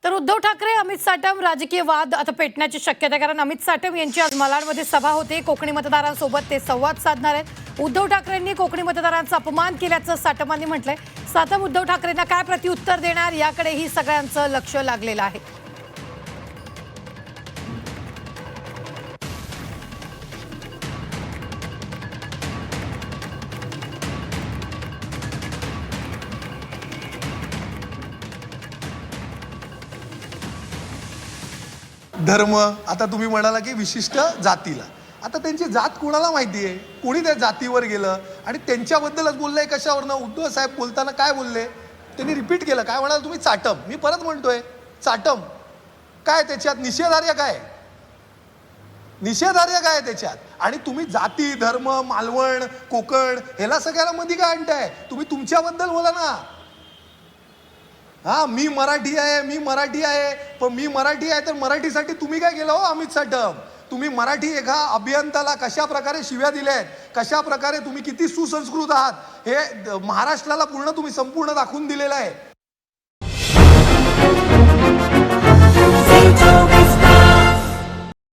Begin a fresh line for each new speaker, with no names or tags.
तर उद्धव ठाकरे अमित साटम राजकीय वाद आता पेटण्याची शक्यता आहे, कारण अमित साटम यांची आज मालाडमध्ये सभा होते. कोकणी मतदारांसोबत ते संवाद साधणार आहेत. उद्धव ठाकरेंनी कोकणी मतदारांचा अपमान केल्याचं साटमांनी म्हटलंय. साटम उद्धव ठाकरेंना काय प्रत्युत्तर देणार याकडेही सगळ्यांचं लक्ष लागलेलं आहे.
धर्म, आता तुम्ही म्हणाला की विशिष्ट जातीला, आता त्यांची जात कोणाला माहिती आहे? कोणी त्या जातीवर गेलं आणि त्यांच्याबद्दलच बोललंय कशावरनं? उद्धव साहेब बोलताना काय बोलले त्यांनी रिपीट केलं, काय म्हणाल तुम्ही? चाटम. मी परत म्हणतोय चाटम. काय त्याच्यात निषेधार्ह? काय निषेधार्ह काय त्याच्यात? आणि तुम्ही जाती, धर्म, मालवण, कोकण ह्याला सगळ्याला मध्ये काय आणताय? तुम्ही तुमच्याबद्दल बोला ना. हा, मी मराठी आहे, मी मराठी आहे, पण मी मराठी आहे तर मराठीसाठी तुम्ही काय केलं हो अमित साटम? तुम्ही मराठी एका अभियंताला कशा प्रकारे शिव्या दिल्या आहेत, कशा प्रकारे तुम्ही किती सुसंस्कृत आहात हे महाराष्ट्राला पूर्ण तुम्ही संपूर्ण दाखवून दिलेलं आहे.